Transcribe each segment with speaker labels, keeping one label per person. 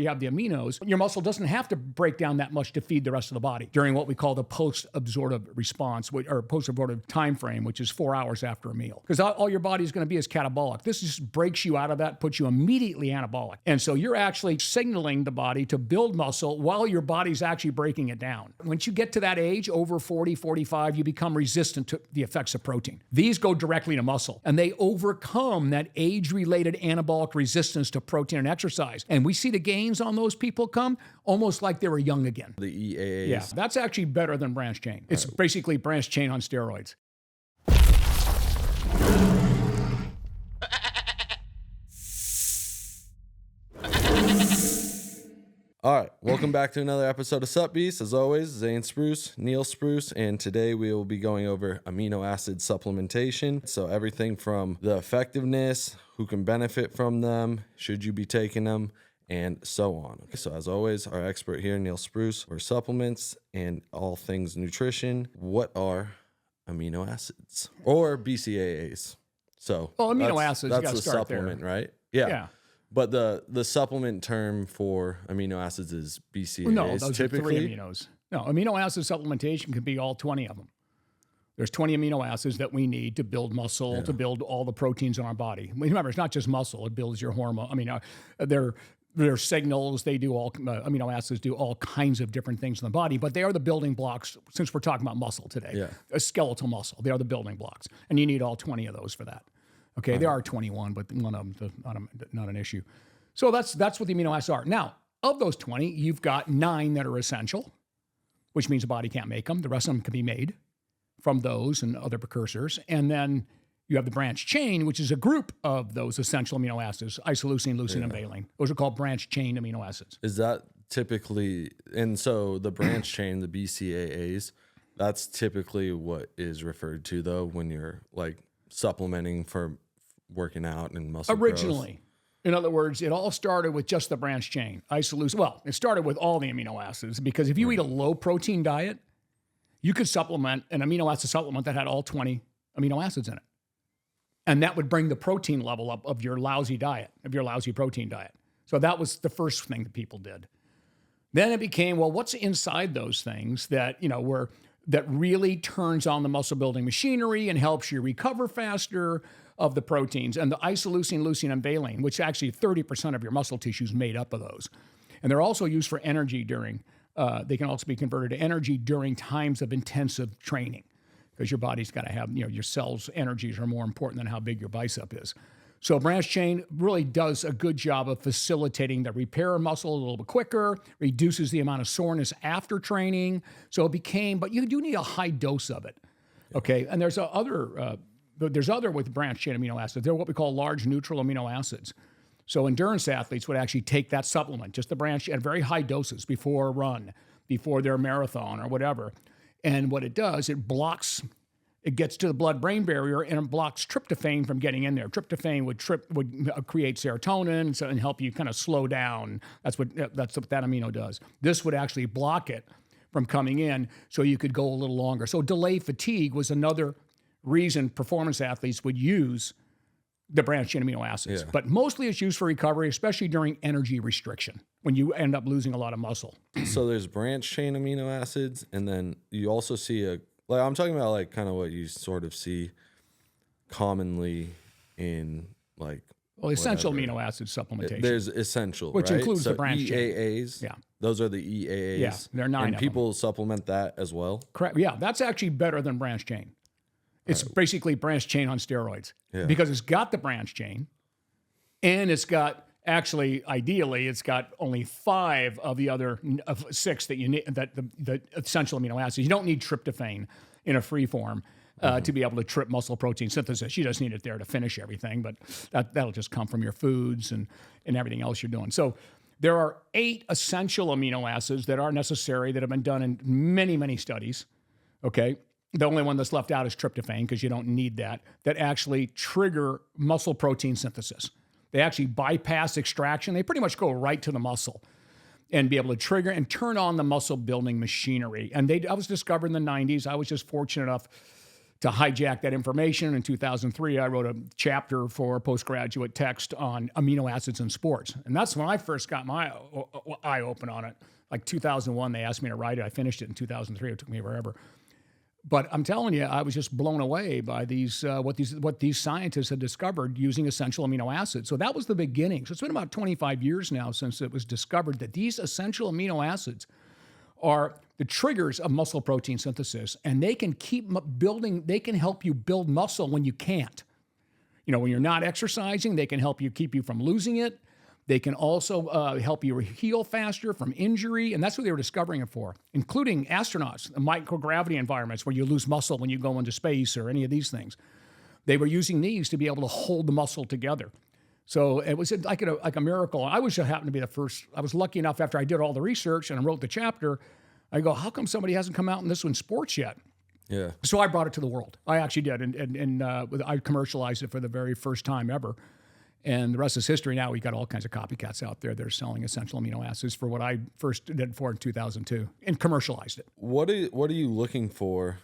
Speaker 1: you have the aminos, your muscle doesn't have to break down that much to feed the rest of the body during what we call the post-absorptive response, or post-absorptive time frame, which is 4 hours after a meal. Because all your body is going to be is catabolic. This just breaks you out of that, puts you immediately anabolic. And so you're actually signaling the body to build muscle while your body's actually breaking it down. Once you get to that age, over 40, 45, you become resistant to the effects of protein. These go directly to muscle, and they overcome that age-related anabolic resistance to protein and exercise. And we see the gains on those people come almost like they were young again.
Speaker 2: The EAAs.
Speaker 1: Yeah, that's actually better than branched chain. It's basically branched chain on steroids.
Speaker 2: All right, welcome back to another episode of Sup Beast. As always, Zane Spruce, Neal Spruce, and today we will be going over amino acid supplementation. So everything from the effectiveness, who can benefit from them, should you be taking them, and so on. Okay, so as always, our expert here, Neal Spruce, for supplements and all things nutrition. What are amino acids or BCAAs? So
Speaker 1: amino acids,
Speaker 2: that's
Speaker 1: you gotta
Speaker 2: the
Speaker 1: start
Speaker 2: supplement,
Speaker 1: there.
Speaker 2: right? Yeah. But the supplement term for amino acids is BCAAs.
Speaker 1: No, those
Speaker 2: typically.
Speaker 1: are 3 aminos. No, amino acid supplementation could be all 20 of them. There's 20 amino acids that we need to build muscle, to build all the proteins in our body. Remember, it's not just muscle; it builds your hormone. I mean, they're signals. They do all amino acids do all kinds of different things in the body, but they are the building blocks. Since we're talking about muscle today, a skeletal muscle, they are the building blocks, and you need all 20 of those for that. Okay, there are 21, but one of them not an issue. So that's what the amino acids are. Now, of those 20, you've got 9 that are essential, which means the body can't make them. The rest of them can be made from those and other precursors. And then you have the branched chain, which is a group of those essential amino acids, isoleucine, leucine, and valine. Those are called branched chain amino acids.
Speaker 2: Is that typically, and so the branched chain, the BCAAs, that's typically what is referred to though when you're like supplementing for working out and muscle
Speaker 1: Originally.
Speaker 2: growth.
Speaker 1: In other words, it all started with just the branched chain, isoleucine. Well, it started with all the amino acids because if you eat a low protein diet, you could supplement an amino acid supplement that had all 20 amino acids in it. And that would bring the protein level up of your lousy diet, of your lousy protein diet. So that was the first thing that people did. Then it became, well, what's inside those things that, that really turns on the muscle building machinery and helps you recover faster of the proteins, and the isoleucine, leucine, and valine, which actually 30% of your muscle tissue is made up of those. And they're also used for energy during, they can also be converted to energy during times of intensive training because your body's got to have, your cells' energies are more important than how big your bicep is. So branched chain really does a good job of facilitating the repair of muscle a little bit quicker, reduces the amount of soreness after training. So it became, but you do need a high dose of it. Okay, and there's other with branched chain amino acids. They're what we call large neutral amino acids. So endurance athletes would actually take that supplement, just the branched at very high doses before a run, before their marathon or whatever. And what it does, it gets to the blood-brain barrier and it blocks tryptophan from getting in there. Tryptophan would create serotonin and help you kind of slow down. That's what that amino does. This would actually block it from coming in so you could go a little longer. So delay fatigue was another reason performance athletes would use the branched chain amino acids. But mostly it's used for recovery, especially during energy restriction when you end up losing a lot of muscle.
Speaker 2: So there's branched chain amino acids, and then you also see I'm talking about like kind of what you sort of see commonly in like
Speaker 1: essential amino acid supplementation.
Speaker 2: There's essential,
Speaker 1: which
Speaker 2: right?
Speaker 1: includes the branched
Speaker 2: EAAs.
Speaker 1: chain. Yeah.
Speaker 2: Those are the EAAs.
Speaker 1: Yeah, there are 9
Speaker 2: and
Speaker 1: of
Speaker 2: people supplement that as well.
Speaker 1: Correct. Yeah, that's actually better than branched chain. It's basically branched chain on steroids because it's got the branched chain and it's got, actually, ideally, it's got only 5 of the other 6 that you need, that the essential amino acids. You don't need tryptophan in a free form to be able to trip muscle protein synthesis. You just need it there to finish everything, but that'll just come from your foods and everything else you're doing. So there are 8 essential amino acids that are necessary that have been done in many, many studies, okay? The only one that's left out is tryptophan because you don't need that actually trigger muscle protein synthesis. They actually bypass extraction. They pretty much go right to the muscle and be able to trigger and turn on the muscle building machinery. And I was discovered in the 90s. I was just fortunate enough to hijack that information. In 2003, I wrote a chapter for a postgraduate text on amino acids in sports. And that's when I first got my eye open on it. Like 2001, they asked me to write it. I finished it in 2003. It took me forever. But I'm telling you, I was just blown away by what these scientists had discovered using essential amino acids. So that was the beginning. So it's been about 25 years now since it was discovered that these essential amino acids are the triggers of muscle protein synthesis, and they can keep building. They can help you build muscle when you can't. When you're not exercising, they can help you keep you from losing it. They can also help you heal faster from injury, and that's what they were discovering it for, including astronauts, microgravity environments where you lose muscle when you go into space or any of these things. They were using these to be able to hold the muscle together. So it was like a miracle. I wish I happened to be the first. I was lucky enough after I did all the research and I wrote the chapter, I go, how come somebody hasn't come out in this in sports yet?
Speaker 2: Yeah.
Speaker 1: So I brought it to the world. I actually did, and I commercialized it for the very first time ever. And the rest is history. Now we got all kinds of copycats out there that are selling essential amino acids for what I first did for in 2002 and commercialized it.
Speaker 2: What are you looking for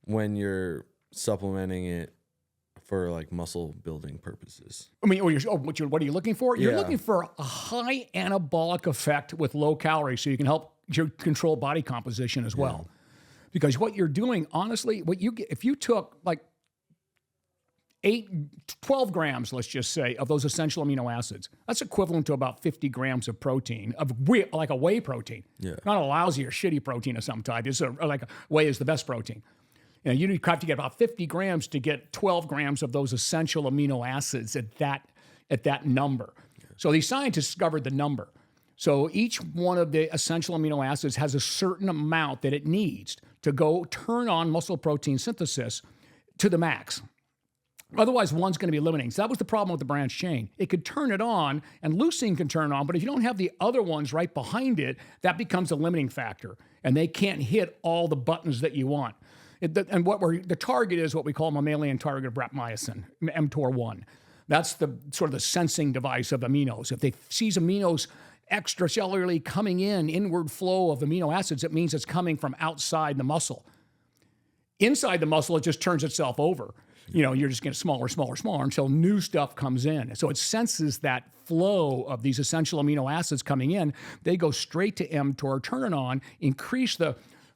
Speaker 2: when you're supplementing it for like muscle building purposes?
Speaker 1: I mean, what are you looking for? You're looking for a high anabolic effect with low calories, so you can help you control body composition as well. Because what you're doing, honestly, if you took like 12 grams, let's just say, of those essential amino acids, that's equivalent to about 50 grams of protein, like a whey protein.
Speaker 2: Yeah.
Speaker 1: Not a lousy or shitty protein of some type. It's like whey is the best protein. You have to get about 50 grams to get 12 grams of those essential amino acids at that number. So these scientists discovered the number. So each one of the essential amino acids has a certain amount that it needs to go turn on muscle protein synthesis to the max. Otherwise, one's going to be limiting. So that was the problem with the branched chain. It could turn it on, and leucine can turn on, but if you don't have the other ones right behind it, that becomes a limiting factor, and they can't hit all the buttons that you want. And the target is what we call mammalian target of rapamycin, mTOR1. That's the sort of the sensing device of aminos. If they sees aminos extracellularly coming inward flow of amino acids, it means it's coming from outside the muscle. Inside the muscle, it just turns itself over. You're just getting smaller until new stuff comes in. So it senses that flow of these essential amino acids coming in. They go straight to mTOR, turn it on, increase I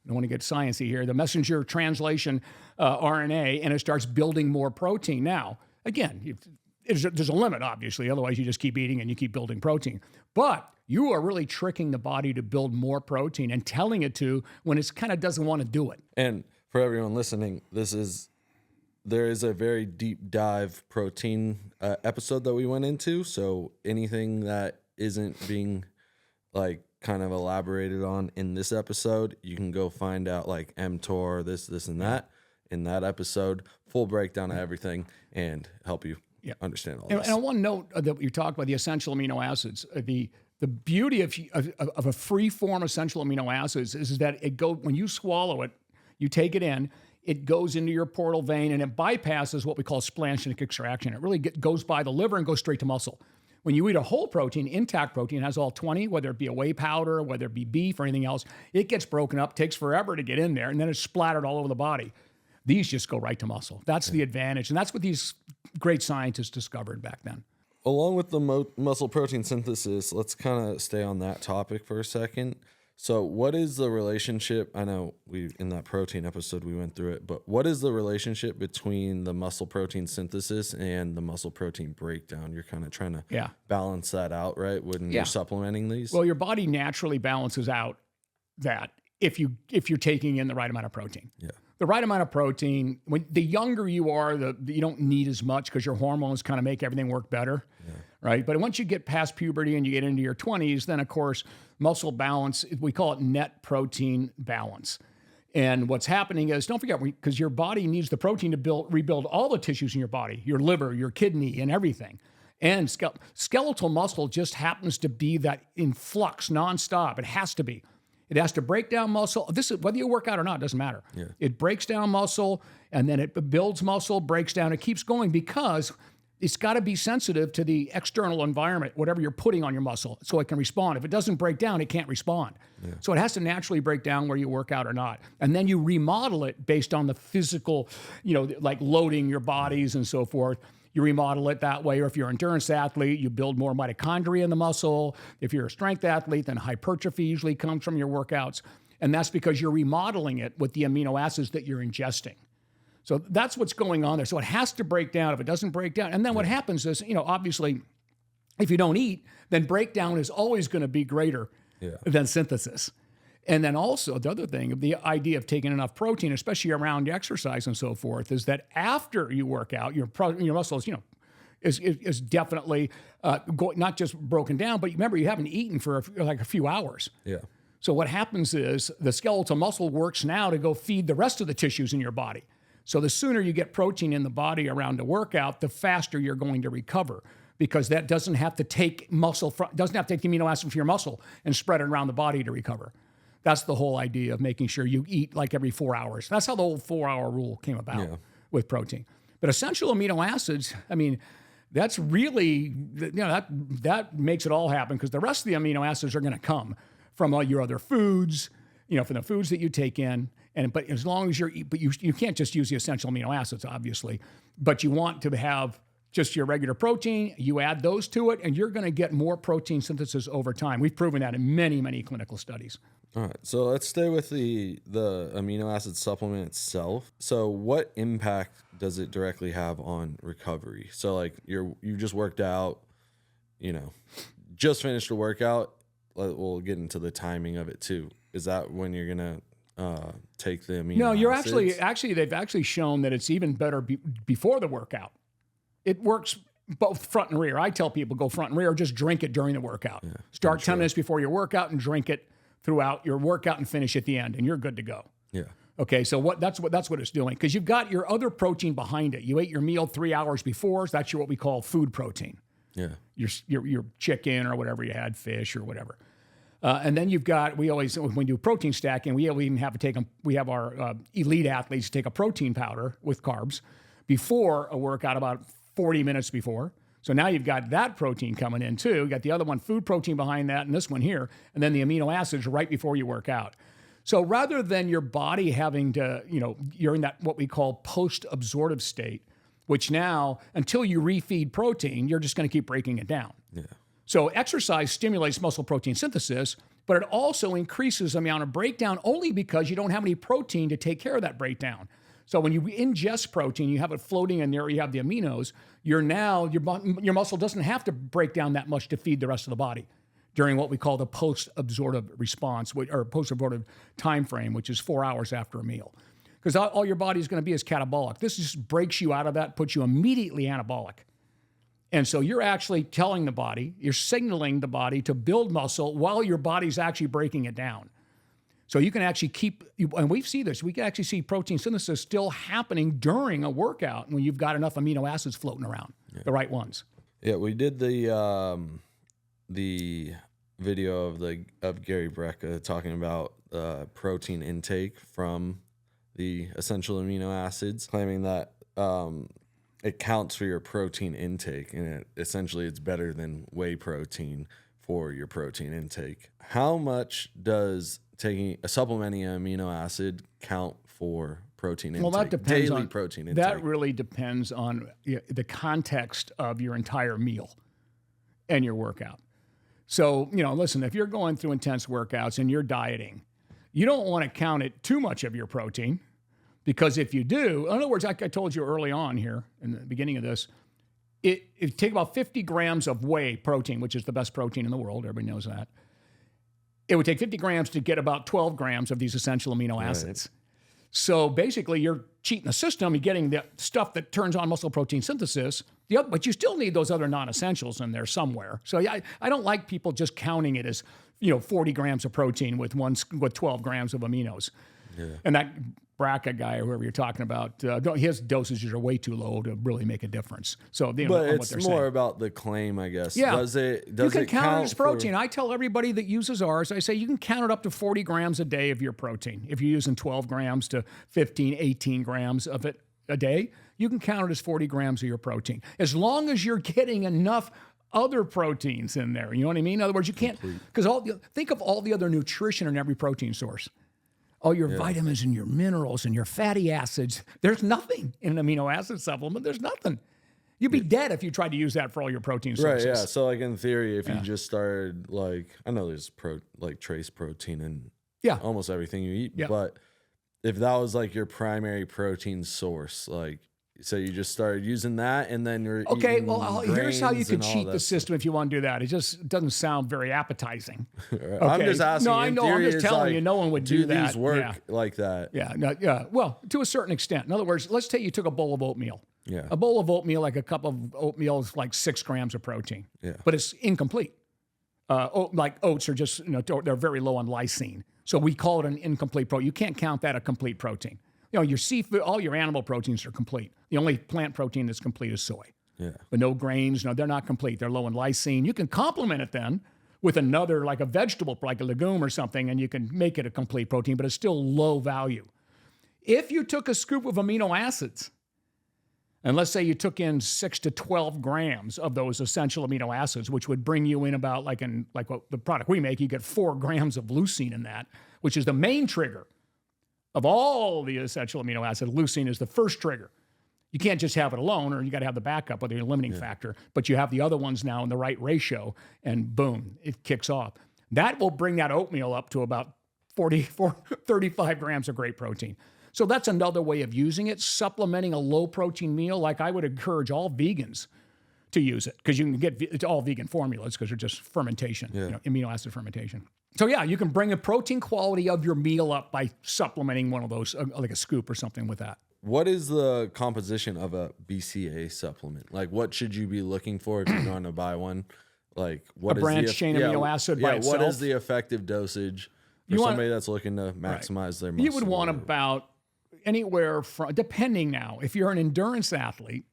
Speaker 1: don't want to get sciencey here, the messenger translation RNA, and it starts building more protein. Now, again, there's a limit, obviously. Otherwise, you just keep eating and you keep building protein. But you are really tricking the body to build more protein and telling it to when it kind of doesn't want to do it.
Speaker 2: And for everyone listening, there is a very deep dive protein episode that we went into. So anything that isn't being like kind of elaborated on in this episode, you can go find out like mTOR, this and that in that episode, full breakdown of everything and help you understand all this.
Speaker 1: And on one note that you talked about the essential amino acids, the beauty of a free form essential amino acids is that when you swallow it, you take it in, it goes into your portal vein and it bypasses what we call splanchnic extraction. It really goes by the liver and goes straight to muscle. When you eat a whole protein, intact protein, has all 20, whether it be a whey powder, whether it be beef or anything else, it gets broken up, takes forever to get in there, and then it's splattered all over the body. These just go right to muscle. That's the advantage. And that's what these great scientists discovered back then.
Speaker 2: Along with the muscle protein synthesis, let's kind of stay on that topic for a second. So what is the relationship? I know in that protein episode we went through it, but what is the relationship between the muscle protein synthesis and the muscle protein breakdown? You're kind of trying to balance that out, right? When you're supplementing these? Well,
Speaker 1: your body naturally balances out that if you're taking in the right amount of protein.
Speaker 2: Yeah.
Speaker 1: The right amount of protein, when the younger you are, you don't need as much because your hormones kind of make everything work better, right? But once you get past puberty and you get into your 20s, then of course, muscle balance, we call it net protein balance. And what's happening is, don't forget, because your body needs the protein to rebuild all the tissues in your body, your liver, your kidney, and everything. And skeletal muscle just happens to be that in flux nonstop. It has to be. It has to break down muscle. This is whether you work out or not, doesn't matter. Yeah. It breaks down muscle, and then it builds muscle, breaks down. It keeps going because it's got to be sensitive to the external environment, whatever you're putting on your muscle, so it can respond. If it doesn't break down, it can't respond. Yeah. So it has to naturally break down where you work out or not. And then you remodel it based on the physical, like loading your bodies and so forth. You remodel it that way. Or if you're an endurance athlete, you build more mitochondria in the muscle. If you're a strength athlete, then hypertrophy usually comes from your workouts. And that's because you're remodeling it with the amino acids that you're ingesting. So that's what's going on there. So it has to break down. If it doesn't break down, and then what happens is, obviously, if you don't eat, then breakdown is always going to be greater than synthesis. And then also the other thing, the idea of taking enough protein, especially around exercise and so forth, is that after you work out, your muscles, is definitely not just broken down, but remember, you haven't eaten for like a few hours.
Speaker 2: Yeah.
Speaker 1: So what happens is the skeletal muscle works now to go feed the rest of the tissues in your body. So the sooner you get protein in the body around a workout, the faster you're going to recover, because that doesn't have to take doesn't have to take the amino acid from your muscle and spread it around the body to recover. That's the whole idea of making sure you eat like every 4 hours. That's how the whole 4-hour rule came about with protein. But essential amino acids, that's really, that makes it all happen, because the rest of the amino acids are going to come from all your other foods, from the foods that you take in. But as long as you can't just use the essential amino acids, obviously, but you want to have just your regular protein, you add those to it, and you're going to get more protein synthesis over time. We've proven that in many, many clinical studies.
Speaker 2: All right, so let's stay with the amino acid supplement itself. So what impact does it directly have on recovery? So like you just worked out, just finished a workout. We'll get into the timing of it too. Is that when you're going to take the amino acids?
Speaker 1: No, you're actually they've actually shown that it's even better before the workout. It works both front and rear. I tell people go front and rear, or just drink it during the workout. Yeah, start 10 minutes before your workout and drink it throughout your workout and finish at the end, and you're good to go. Yeah. Okay, so that's what it's doing, because you've got your other protein behind it. You ate your meal 3 hours before, so that's what we call food protein. Yeah. Your chicken or whatever you had, fish or whatever. And then you've got, when we do protein stacking, we even have our elite athletes take a protein powder with carbs before a workout, about 40 minutes before. So now you've got that protein coming in too. You got the other one, food protein behind that, and this one here, and then the amino acids right before you work out. So rather than your body having to, you're in that what we call post-absorptive state, which now, until you refeed protein, you're just going to keep breaking it down. Yeah. So exercise stimulates muscle protein synthesis, but it also increases the amount of breakdown only because you don't have any protein to take care of that breakdown. So when you ingest protein, you have it floating in there, you have the aminos, your muscle doesn't have to break down that much to feed the rest of the body during what we call the post-absorptive response, or post-absorptive time frame, which is 4 hours after a meal. Because all your body is going to be is catabolic. This just breaks you out of that, puts you immediately anabolic. And so you're actually telling the body, you're signaling the body to build muscle while your body's actually breaking it down. So you can actually and we see this, we can actually see protein synthesis still happening during a workout when you've got enough amino acids floating around, the right ones.
Speaker 2: Yeah, we did the video of Gary Brecka talking about protein intake from the essential amino acids, claiming that it counts for your protein intake, and it's better than whey protein for your protein intake. How much does supplementing an amino acid count for protein intake?
Speaker 1: Well, that depends
Speaker 2: daily
Speaker 1: on
Speaker 2: protein intake.
Speaker 1: That really depends on the context of your entire meal and your workout. So, listen, if you're going through intense workouts and you're dieting, you don't want to count it too much of your protein, because if you do, in other words, like I told you early on here in the beginning of this, it take about 50 grams of whey protein, which is the best protein in the world. Everybody knows that. It would take 50 grams to get about 12 grams of these essential amino acids. Right. So basically, you're cheating the system. You're getting the stuff that turns on muscle protein synthesis, but you still need those other non-essentials in there somewhere. So I don't like people just counting it as 40 grams of protein with 12 grams of aminos. Yeah. And that Braca guy or whoever you're talking about, his dosages are way too low to really make a difference. So,
Speaker 2: but it's more about the claim, I guess.
Speaker 1: Yeah.
Speaker 2: Does it
Speaker 1: count it as protein? I tell everybody that uses ours, I say you can count it up to 40 grams a day of your protein. If you're using 12 grams to 15, 18 grams of it, a day, you can count it as 40 grams of your protein. As long as you're getting enough other proteins in there. You know what I mean? In other words, you can't, because think of all the other nutrition in every protein source. All your vitamins and your minerals and your fatty acids. There's nothing in an amino acid supplement. There's nothing. You'd be dead if you tried to use that for all your protein sources.
Speaker 2: Right, yeah. So like in theory, if you just started like, I know there's trace protein in almost everything you eat, but if that was like your primary protein source, like, so you just started using that and then you're
Speaker 1: okay, well, here's how you could cheat the system if you want to do that. It just doesn't sound very appetizing.
Speaker 2: Okay. I'm just asking.
Speaker 1: No, I know. I'm just telling you, no one would do that.
Speaker 2: These work like that?
Speaker 1: Yeah. Well, to a certain extent. In other words, let's say you took a bowl of oatmeal.
Speaker 2: Yeah.
Speaker 1: A bowl of oatmeal, like a cup of oatmeal, is like 6 grams of protein.
Speaker 2: Yeah.
Speaker 1: But it's incomplete. Like oats are just, they're very low on lysine. So we call it an incomplete protein. You can't count that a complete protein. Your seafood, all your animal proteins are complete. The only plant protein that's complete is soy.
Speaker 2: Yeah.
Speaker 1: But no grains, they're not complete. They're low in lysine. You can complement it then with another, like a vegetable, like a legume or something, and you can make it a complete protein, but it's still low value. If you took a scoop of amino acids, and let's say you took in 6 to 12 grams of those essential amino acids, which would bring you in about like what the product we make, you get 4 grams of leucine in that, which is the main trigger of all the essential amino acids. Leucine is the first trigger. You can't just have it alone, or you got to have the backup with the limiting factor, but you have the other ones now in the right ratio, and boom, it kicks off. That will bring that oatmeal up to about 35 grams of great protein. So that's another way of using it, supplementing a low protein meal. Like I would encourage all vegans to use it, because you can get it's all vegan formulas because they're just fermentation, amino acid fermentation. So yeah, you can bring the protein quality of your meal up by supplementing one of those, like a scoop or something with that.
Speaker 2: What is the composition of a BCAA supplement? Like, what should you be looking for if you're going to buy one? Like, what
Speaker 1: a
Speaker 2: is
Speaker 1: branched chain amino acid by itself?
Speaker 2: What is the effective dosage for somebody that's looking to maximize their muscle?
Speaker 1: You would want about anywhere from, depending now, if you're an endurance athlete.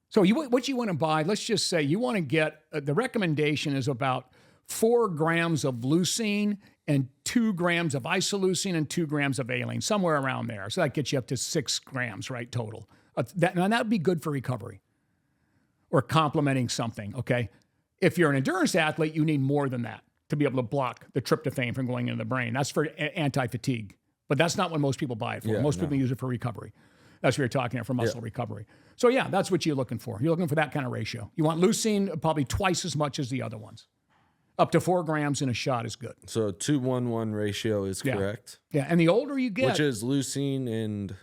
Speaker 1: So what you want to buy, let's just say you want to get, the recommendation is about 4 grams of leucine and 2 grams of isoleucine and 2 grams of valine, somewhere around there. So that gets you up to 6 grams, right, total. That would be good for recovery or complementing something, okay? If you're an endurance athlete, you need more than that to be able to block the tryptophan from going into the brain. That's for anti-fatigue. But that's not what most people buy it for. Most people use it for recovery. That's what you're talking about, for muscle recovery. So yeah, that's what you're looking for. You're looking for that kind of ratio. You want leucine probably twice as much as the other ones. Up to 4 grams in a shot is good.
Speaker 2: So 2-1-1 ratio is correct.
Speaker 1: Yeah, and the older you get,
Speaker 2: which is leucine and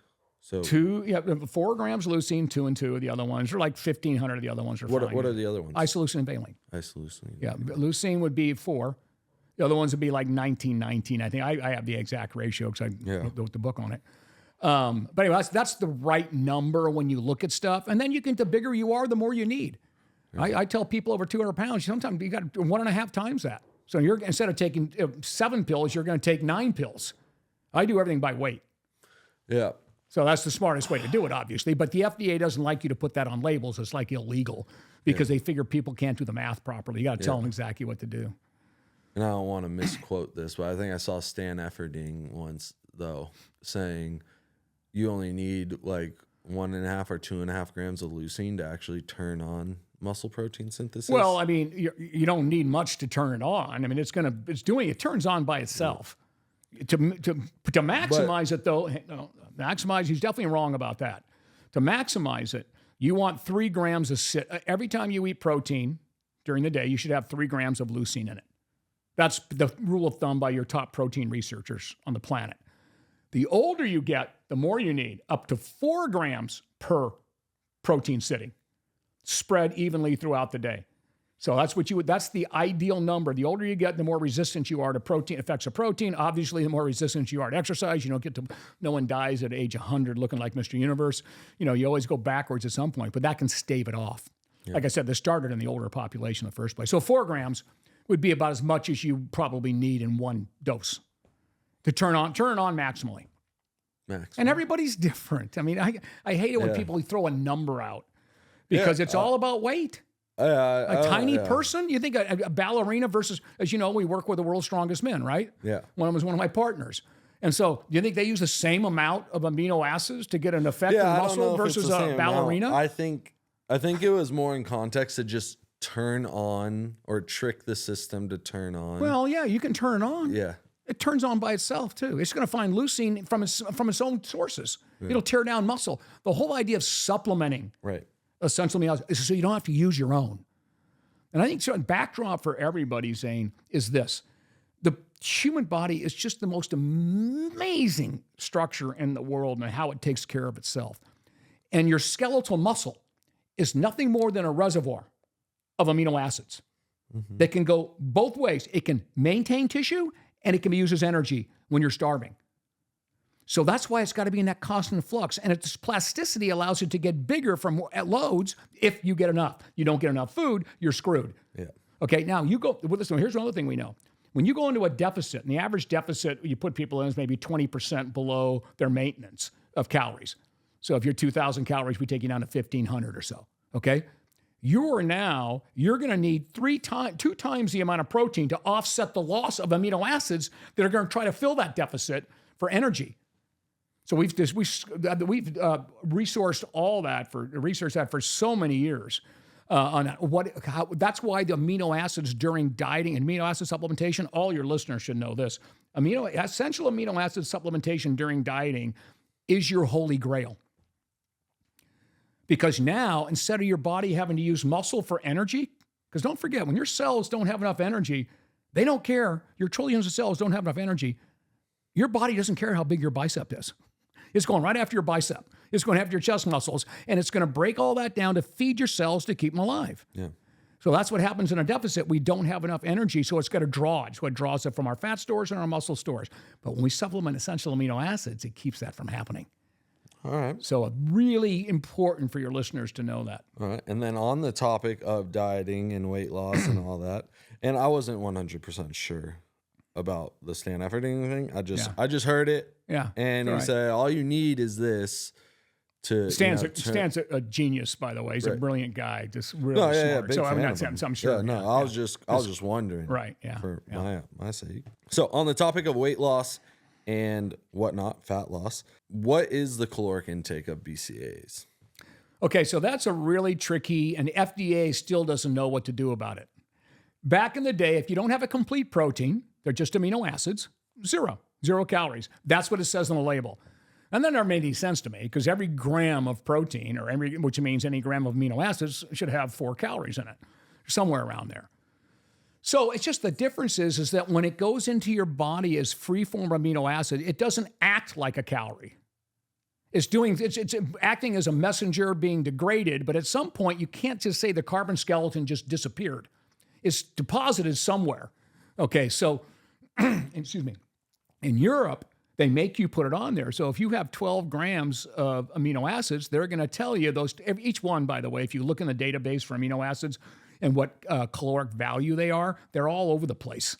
Speaker 1: 4 grams leucine, 2 and 2 of the other ones, or like 1,500 of the other ones are fine.
Speaker 2: What are the other ones?
Speaker 1: Isoleucine and valine.
Speaker 2: Isoleucine.
Speaker 1: Yeah, leucine would be 4. The other ones would be like 19. I think I have the exact ratio because I wrote the book on it. But anyway, that's the right number when you look at stuff. And then the bigger you are, the more you need. I tell people over 200 pounds, sometimes you got 1.5 times that. So instead of taking 7 pills, you're going to take 9 pills. I do everything by weight.
Speaker 2: Yeah.
Speaker 1: So that's the smartest way to do it, obviously. But the FDA doesn't like you to put that on labels. It's like illegal because they figure people can't do the math properly. You got to tell them exactly what to do.
Speaker 2: And I don't want to misquote this, but I think I saw Stan Efferding once, though, saying you only need like 1.5 or 2.5 grams of leucine to actually turn on muscle protein synthesis.
Speaker 1: Well, I mean, you don't need much to turn it on. I mean, it turns on by itself. To maximize it, though, maximize, he's definitely wrong about that. To maximize it, you want 3 grams of every time you eat protein during the day, you should have 3 grams of leucine in it. That's the rule of thumb by your top protein researchers on the planet. The older you get, the more you need, up to 4 grams per protein sitting, spread evenly throughout the day. So that's the ideal number. The older you get, the more resistant you are to protein, effects of protein. Obviously, the more resistant you are to exercise. No one dies at age 100 looking like Mr. Universe. You always go backwards at some point, but that can stave it off. Yeah. Like I said, this started in the older population in the first place. So 4 grams would be about as much as you probably need in one dose to turn it on maximally. And everybody's different. I mean, I hate it when people throw a number out because it's all about weight. A tiny person? You think a ballerina versus, as you know, we work with the world's strongest men, right?
Speaker 2: Yeah.
Speaker 1: One was one of my partners. And so, do you think they use the same amount of amino acids to get an effective
Speaker 2: Yeah, I don't
Speaker 1: muscle
Speaker 2: know if it's
Speaker 1: versus
Speaker 2: the
Speaker 1: a
Speaker 2: same
Speaker 1: ballerina?
Speaker 2: amount. I think it was more in context to just turn on or trick the system to turn on.
Speaker 1: Well, yeah, you can turn it on.
Speaker 2: Yeah.
Speaker 1: It turns on by itself too. It's going to find leucine from its own sources. It'll tear down muscle. The whole idea of supplementing
Speaker 2: Right.
Speaker 1: essential amino acids is so you don't have to use your own. And I think so. Backdrop for everybody, Zane, is this: the human body is just the most amazing structure in the world and how it takes care of itself. And your skeletal muscle is nothing more than a reservoir of amino acids that can go both ways. It can maintain tissue and it can be used as energy when you're starving. So that's why it's got to be in that constant flux. And its plasticity allows it to get bigger from at loads if you get enough. You don't get enough food, you're screwed.
Speaker 2: Yeah.
Speaker 1: Okay, now you go, well, listen, here's another thing we know. When you go into a deficit, and the average deficit you put people in is maybe 20% below their maintenance of calories. So if you're 2,000 calories, we take you down to 1,500 or so, okay? You're going to need 2 times the amount of protein to offset the loss of amino acids that are going to try to fill that deficit for energy. So we've resourced all that researched that for so many years. That's why the amino acids during dieting and amino acid supplementation, all your listeners should know this. Essential amino acid supplementation during dieting is your holy grail. Because now, instead of your body having to use muscle for energy, because don't forget, when your cells don't have enough energy, they don't care. Your trillions of cells don't have enough energy. Your body doesn't care how big your bicep is. It's going right after your bicep. It's going after your chest muscles, and it's going to break all that down to feed your cells to keep them alive.
Speaker 2: Yeah.
Speaker 1: So that's what happens in a deficit. We don't have enough energy, so it's got to draw. It's what draws it from our fat stores and our muscle stores. But when we supplement essential amino acids, it keeps that from happening.
Speaker 2: All right.
Speaker 1: So really important for your listeners to know that.
Speaker 2: All right. And then on the topic of dieting and weight loss and all that, and I wasn't 100% sure about the stand effort or anything. I just heard it.
Speaker 1: Yeah.
Speaker 2: And he said, all you need is this to
Speaker 1: Stan's a genius, by the way. He's a brilliant guy, just really smart.
Speaker 2: Big
Speaker 1: so
Speaker 2: fan
Speaker 1: I'm sure.
Speaker 2: Yeah, no, I was just wondering.
Speaker 1: Right. Yeah.
Speaker 2: For my sake. So on the topic of weight loss and whatnot, fat loss, what is the caloric intake of BCAAs?
Speaker 1: Okay, so that's a really tricky, and the FDA still doesn't know what to do about it. Back in the day, if you don't have a complete protein, they're just amino acids, zero calories. That's what it says on the label. And that never made any sense to me because every gram of protein, which means any gram of amino acids, should have 4 calories in it, somewhere around there. So it's just the difference is that when it goes into your body as free-form amino acid, it doesn't act like a calorie. It's acting as a messenger being degraded, but at some point you can't just say the carbon skeleton just disappeared. It's deposited somewhere. Okay, so, excuse me, in Europe, they make you put it on there. So if you have 12 grams of amino acids, they're going to tell you each one, by the way, if you look in the database for amino acids and what caloric value they are, they're all over the place.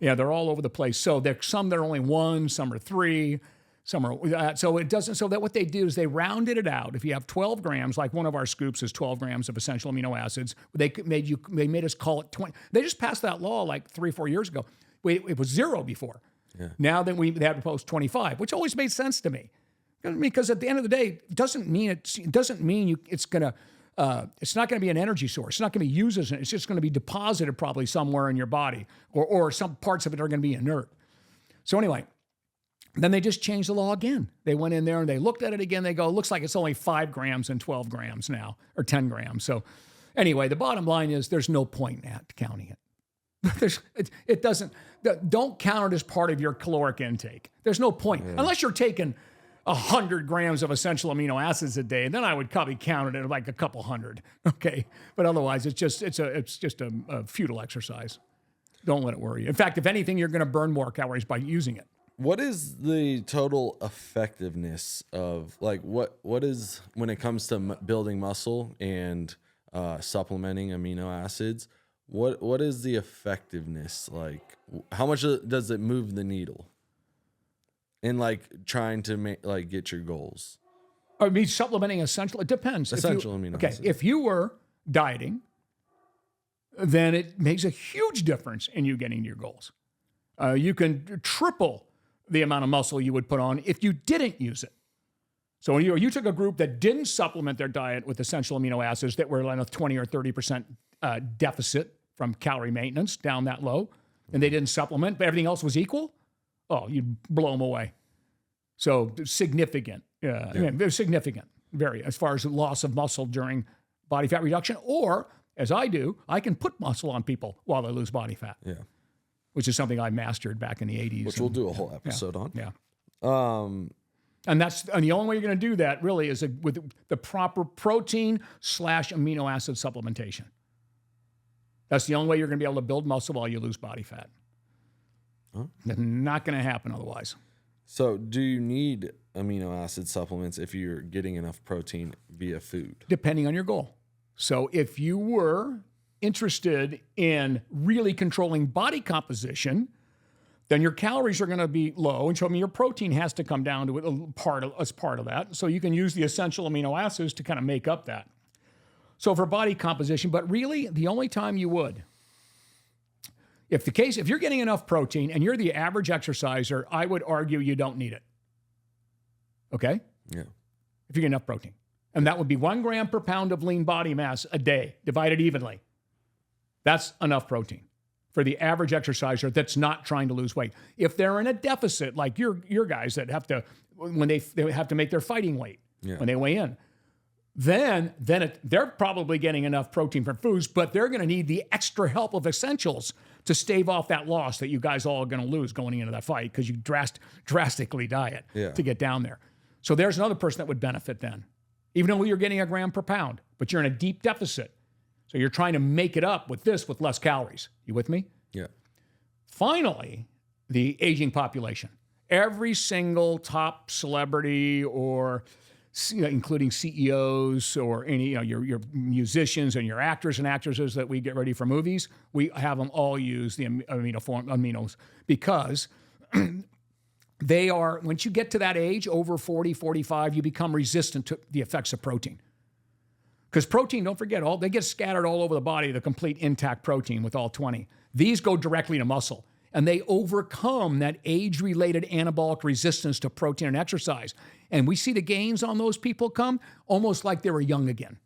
Speaker 1: Yeah, they're all over the place. So there's some that are only 1, some are 3, some are, so that what they do is they rounded it out. If you have 12 grams, like one of our scoops is 12 grams of essential amino acids, they made us call it 20. They just passed that law like 3 or 4 years ago. It was 0 before. Yeah. Now then they have to post 25, which always made sense to me. Because at the end of the day, it doesn't mean it's not going to be an energy source. It's not going to be used as it's just going to be deposited probably somewhere in your body, or some parts of it are going to be inert. So anyway, then they just changed the law again. They went in there and they looked at it again. They go, it looks like it's only 5 grams and 12 grams now, or 10 grams. So anyway, the bottom line is there's no point in counting it. It doesn't, don't count it as part of your caloric intake. There's no point. Unless you're taking 100 grams of essential amino acids a day, and then I would probably count it at like a couple hundred. Okay. But otherwise it's just a futile exercise. Don't let it worry you. In fact, if anything, you're going to burn more calories by using it.
Speaker 2: What is the total effectiveness of what is when it comes to building muscle and supplementing amino acids? What is the effectiveness like? How much does it move the needle in trying to get your goals?
Speaker 1: I mean, supplementing essential. It depends.
Speaker 2: Essential amino acids.
Speaker 1: Okay, if you were dieting, then it makes a huge difference in you getting your goals. You can triple the amount of muscle you would put on if you didn't use it. So you took a group that didn't supplement their diet with essential amino acids that were in a 20 or 30% deficit from calorie maintenance down that low, and they didn't supplement, but everything else was equal, oh, you'd blow them away. So significant, very significant, very, as far as loss of muscle during body fat reduction, or as I do, I can put muscle on people while they lose body fat.
Speaker 2: Yeah.
Speaker 1: Which is something I mastered back in the 80s.
Speaker 2: Which we'll do a whole episode on.
Speaker 1: Yeah. And the only way you're going to do that really is with the proper protein/amino acid supplementation. That's the only way you're going to be able to build muscle while you lose body fat. Huh? Not going to happen otherwise.
Speaker 2: So do you need amino acid supplements if you're getting enough protein via food?
Speaker 1: Depending on your goal. So if you were interested in really controlling body composition, then your calories are going to be low, and so your protein has to come down to it as part of that. So you can use the essential amino acids to kind of make up that. So for body composition, but really the only time you would, if you're getting enough protein and you're the average exerciser, I would argue you don't need it. Okay?
Speaker 2: Yeah.
Speaker 1: If you get enough protein. And that would be 1 gram per pound of lean body mass a day, divided evenly. That's enough protein for the average exerciser that's not trying to lose weight. If they're in a deficit, like your guys that have to, when they have to make their fighting weight, when they weigh in, then they're probably getting enough protein from foods, but they're going to need the extra help of essentials to stave off that loss that you guys all are going to lose going into that fight because you drastically diet to get down there. So there's another person that would benefit then, even though you're getting 1 gram per pound, but you're in a deep deficit. So you're trying to make it up with less calories. You with me?
Speaker 2: Yeah.
Speaker 1: Finally, the aging population. Every single top celebrity or including CEOs or any your musicians and your actors and actresses that we get ready for movies, we have them all use the aminos because they are, once you get to that age, over 40, 45, you become resistant to the effects of protein. Because protein, don't forget, they get scattered all over the body, the complete intact protein with all 20. These go directly to muscle, and they overcome that age-related anabolic resistance to protein and exercise. And we see the gains on those people come almost like they were young again.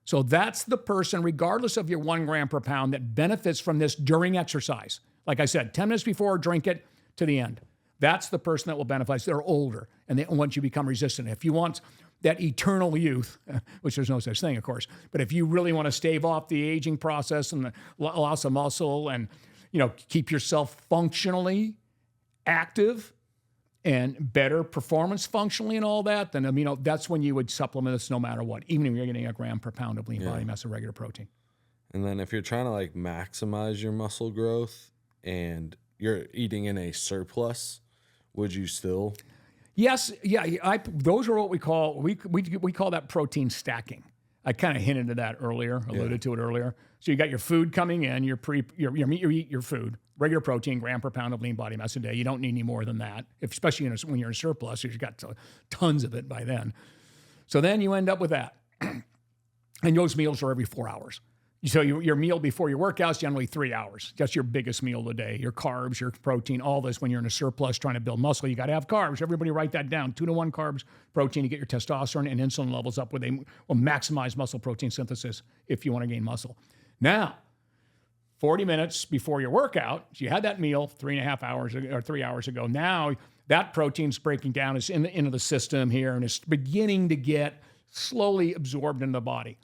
Speaker 1: So that's the person, regardless of your 1 gram per pound, that benefits from this during exercise. Like I said, 10 minutes before, drink it to the end. That's the person that will benefit. They're older, and once you become resistant. If you want that eternal youth, which there's no such thing, of course, but if you really want to stave off the aging process and the loss of muscle and keep yourself functionally active and better performance functionally and all that, then that's when you would supplement this no matter what, even if you're getting 1 gram per pound of lean body mass of regular protein.
Speaker 2: And then if you're trying to maximize your muscle growth and you're eating in a surplus, would you still?
Speaker 1: Yes, yeah. Those are what we call that protein stacking. I kind of hinted at that earlier, alluded to it earlier. So you got your food coming in, you eat your food, regular protein, gram per pound of lean body mass a day. You don't need any more than that, especially when you're in surplus. You've got tons of it by then. So then you end up with that, and those meals are every 4 hours. So your meal before your workouts, generally 3 hours. That's your biggest meal of the day. Your carbs, your protein, all this. When you're in a surplus trying to build muscle, you got to have carbs. Everybody write that down. 2-to-1 carbs, protein to get your testosterone and insulin levels up where they will maximize muscle protein synthesis if you want to gain muscle. Now, 40 minutes before your workout, so you had that meal 3.5 hours or 3 hours ago. Now that protein's breaking down into the system here and it's beginning to get slowly absorbed into the body.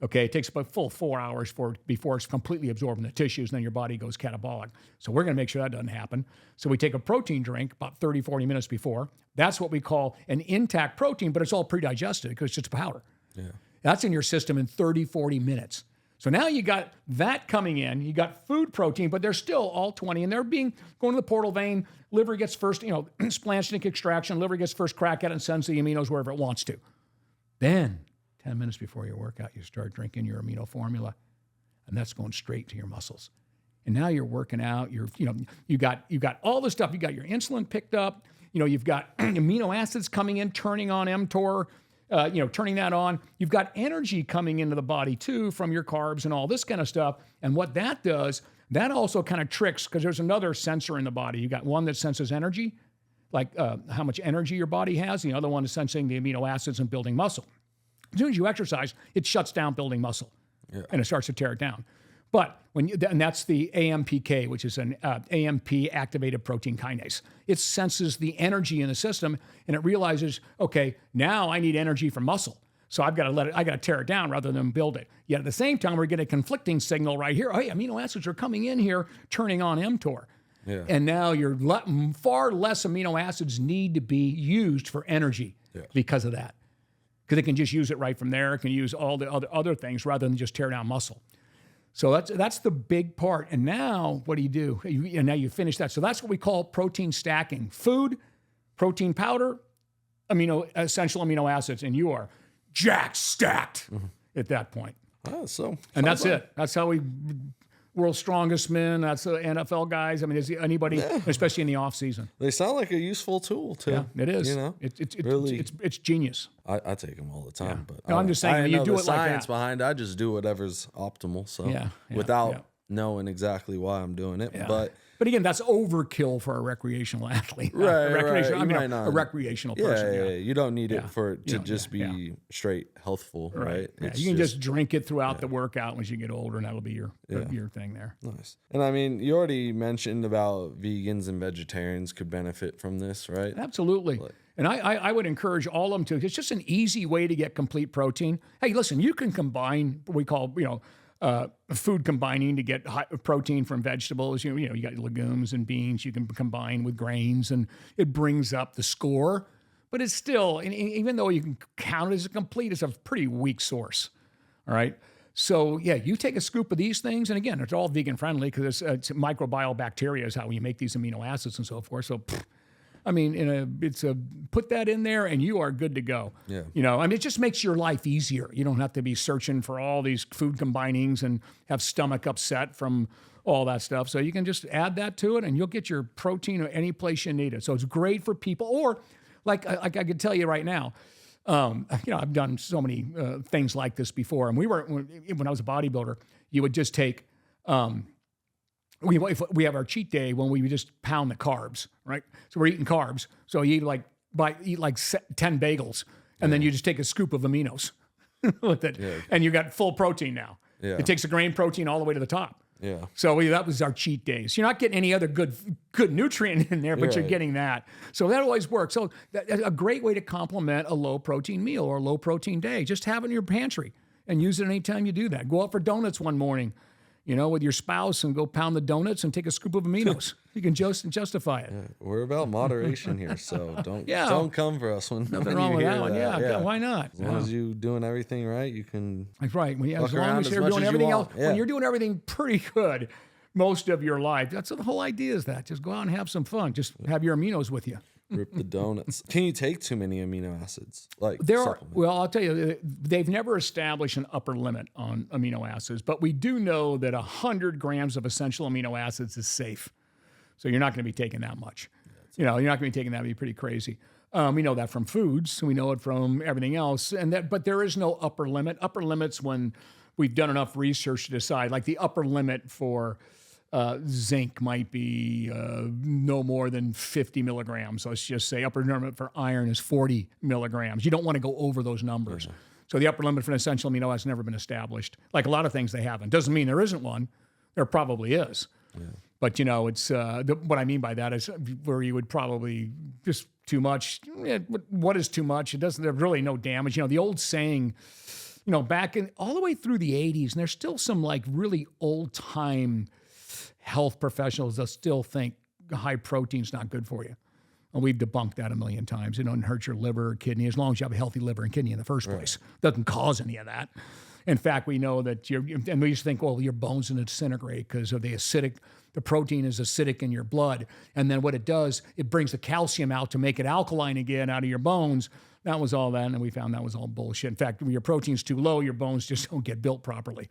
Speaker 1: Okay, it takes about full 4 hours before it's completely absorbed in the tissues, and then your body goes catabolic. So we're going to make sure that doesn't happen. So we take a protein drink about 30, 40 minutes before. That's what we call an intact protein, but it's all pre-digested because it's just powder. Yeah. That's in your system in 30, 40 minutes. So now you got that coming in. You got food protein, but they're still all 20, and they're going to the portal vein. Liver gets first, splanchnic extraction. Liver gets first crack at it and sends the aminos wherever it wants to. Then 10 minutes before your workout, you start drinking your amino formula, and that's going straight to your muscles. And now you're working out. You got all the stuff. You got your insulin picked up. You've got amino acids coming in, turning on mTOR, turning that on. You've got energy coming into the body too from your carbs and all this kind of stuff. And what that does, that also kind of tricks because there's another sensor in the body. You got one that senses energy, how much energy your body has. The other one is sensing the amino acids and building muscle. As soon as you exercise, it shuts down building muscle, and it starts to tear it down. But and that's the AMPK, which is an AMP activated protein kinase. It senses the energy in the system, and it realizes, okay, now I need energy from muscle. So I got to tear it down rather than build it. Yet at the same time, we're getting a conflicting signal right here. Hey, amino acids are coming in here, turning on mTOR. Yeah. And now far less amino acids need to be used for energy because of that. Because it can just use it right from there. It can use all the other things rather than just tear down muscle. So that's the big part. And now what do? And now you finish that. So that's what we call protein stacking. Food, protein powder, essential amino acids, and you are stacked at that point. And that's it. That's how world's strongest men. That's the NFL guys. I mean, is anybody, especially in the off season.
Speaker 2: They sound like a useful tool too.
Speaker 1: Yeah, it is. It's genius.
Speaker 2: I take them all the time, but
Speaker 1: I'm just saying you do it like that.
Speaker 2: Science behind it, I just do whatever's optimal. So without knowing exactly why I'm doing it,
Speaker 1: But again, that's overkill for a recreational athlete.
Speaker 2: Right.
Speaker 1: A recreational person.
Speaker 2: Yeah. You don't need it to just be straight healthful, right?
Speaker 1: Yeah. You can just drink it throughout the workout once you get older, and that'll be your thing there.
Speaker 2: Nice. And I mean, you already mentioned about vegans and vegetarians could benefit from this, right?
Speaker 1: Absolutely. And I would encourage all of them to. It's just an easy way to get complete protein. Hey, listen, you can combine what we call, food combining to get high protein from vegetables. You got legumes and beans. You can combine with grains, and it brings up the score. But it's still, even though you can count it as a complete, it's a pretty weak source. All right. So you take a scoop of these things, and again, it's all vegan friendly because it's microbial bacteria is how you make these amino acids and so forth. So. Put that in there and you are good to go. Yeah. It just makes your life easier. You don't have to be searching for all these food combinings and have stomach upset from all that stuff. So you can just add that to it and you'll get your protein any place you need it. So it's great for people. Or like I could tell you right now, I've done so many things like this before. And when I was a bodybuilder, you would just take, we have our cheat day when we just pound the carbs, right? So we're eating carbs. So you eat like 10 bagels, and then you just take a scoop of aminos with it, and you got full protein now. Yeah. It takes the grain protein all the way to the top. Yeah. So that was our cheat days. You're not getting any other good nutrient in there, but you're getting that. So that always works. So a great way to complement a low protein meal or a low protein day. Just have it in your pantry and use it anytime you do that. Go out for donuts one morning, with your spouse and go pound the donuts and take a scoop of aminos. You can justify it.
Speaker 2: Yeah, we're about moderation here, so don't come for us when
Speaker 1: nothing wrong with that one. Yeah, why not?
Speaker 2: As long as you're doing everything right, you can.
Speaker 1: That's right. As long as you're doing everything else, when you're doing everything pretty good, most of your life. That's the whole idea. Is that just go out and have some fun. Just have your aminos with you.
Speaker 2: Rip the donuts. Can you take too many amino acids?
Speaker 1: I'll tell you, they've never established an upper limit on amino acids, but we do know that 100 grams of essential amino acids is safe. So you're not going to be taking that much. You're not going to be taking that. It'd be pretty crazy. We know that from foods. We know it from everything else. But there is no upper limit. Upper limits when we've done enough research to decide, like the upper limit for zinc might be no more than 50 milligrams. So let's just say upper limit for iron is 40 milligrams. You don't want to go over those numbers. Mm-hmm. So the upper limit for an essential amino acid has never been established. Like a lot of things they haven't. Doesn't mean there isn't one. There probably is. Yeah. But, it's what I mean by that is where you would probably just too much. What is too much? There's really no damage. The old saying, back in all the way through the 80s, and there's still some like really old time health professionals that still think high protein's not good for you. And we've debunked that a million times. It doesn't hurt your liver or kidney as long as you have a healthy liver and kidney in the first place. It doesn't cause any of that. In fact, we know that and we used to think, your bones will disintegrate because of the protein is acidic in your blood. And then what it does, it brings the calcium out to make it alkaline again out of your bones. That was all that. And we found that was all bullshit. In fact, when your protein's too low, your bones just don't get built properly.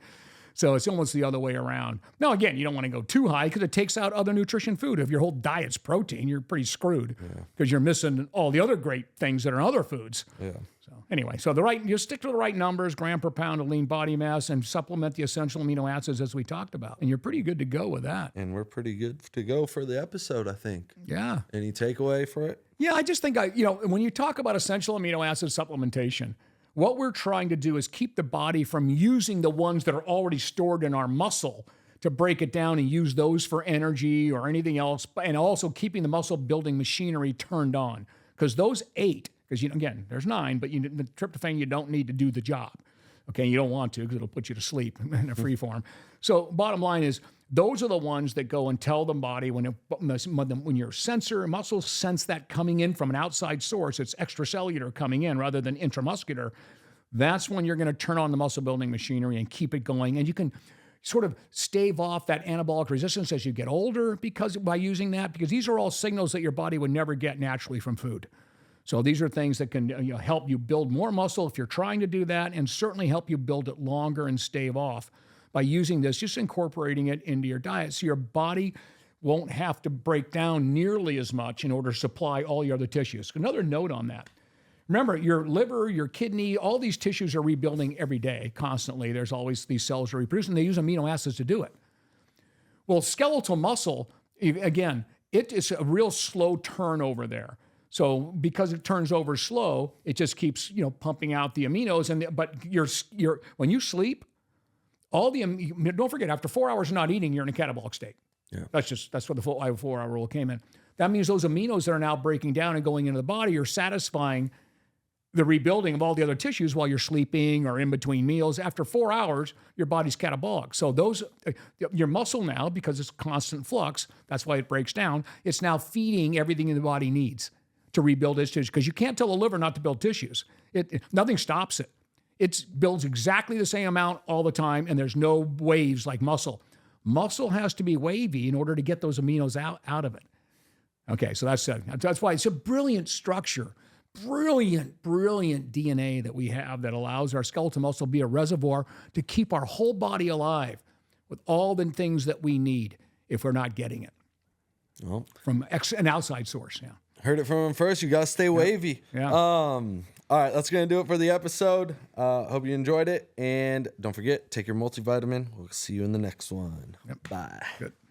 Speaker 1: So it's almost the other way around. Now, again, you don't want to go too high because it takes out other nutrition food. If your whole diet's protein, you're pretty screwed because you're missing all the other great things that are in other foods. Yeah. So anyway, you stick to the right numbers, gram per pound of lean body mass, and supplement the essential amino acids as we talked about. And you're pretty good to go with that.
Speaker 2: And we're pretty good to go for the episode, I think.
Speaker 1: Yeah.
Speaker 2: Any takeaway for it?
Speaker 1: Yeah, I just think, when you talk about essential amino acid supplementation, what we're trying to do is keep the body from using the ones that are already stored in our muscle to break it down and use those for energy or anything else, and also keeping the muscle building machinery turned on. Because those 8, because again, there's 9, but the tryptophan you don't need to do the job. Okay, you don't want to because it'll put you to sleep in a free form. So bottom line is, those are the ones that go and tell the body when your sensor muscles sense that coming in from an outside source, it's extracellular coming in rather than intramuscular. That's when you're going to turn on the muscle building machinery and keep it going. And you can sort of stave off that anabolic resistance as you get older by using that, because these are all signals that your body would never get naturally from food. So these are things that can help you build more muscle if you're trying to do that, and certainly help you build it longer and stave off by using this, just incorporating it into your diet. So your body won't have to break down nearly as much in order to supply all your other tissues. Another note on that. Remember, your liver, your kidney, all these tissues are rebuilding every day, constantly. There's always these cells are reproducing. They use amino acids to do it. Well, skeletal muscle, again, it is a real slow turnover there. So because it turns over slow, it just keeps pumping out the aminos. But when you sleep, don't forget, after 4 hours of not eating, you're in a catabolic state.
Speaker 2: Yeah.
Speaker 1: That's where the 4-hour rule came in. That means those aminos that are now breaking down and going into the body are satisfying the rebuilding of all the other tissues while you're sleeping or in between meals. After 4 hours, your body's catabolic. So your muscle now, because it's constant flux, that's why it breaks down, it's now feeding everything the body needs to rebuild its tissues. Because you can't tell the liver not to build tissues. Nothing stops it. It builds exactly the same amount all the time, and there's no waves like muscle. Muscle has to be wavy in order to get those aminos out of it. Okay, so that's why it's a brilliant structure. Brilliant DNA that we have that allows our skeletal muscle to be a reservoir to keep our whole body alive with all the things that we need if we're not getting it from an outside source. Yeah.
Speaker 2: Heard it from him first. You got to stay wavy.
Speaker 1: Yeah.
Speaker 2: All right, that's going to do it for the episode. Hope you enjoyed it. And don't forget, take your multivitamin. We'll see you in the next one.
Speaker 1: Yep.
Speaker 2: Bye.
Speaker 1: Good.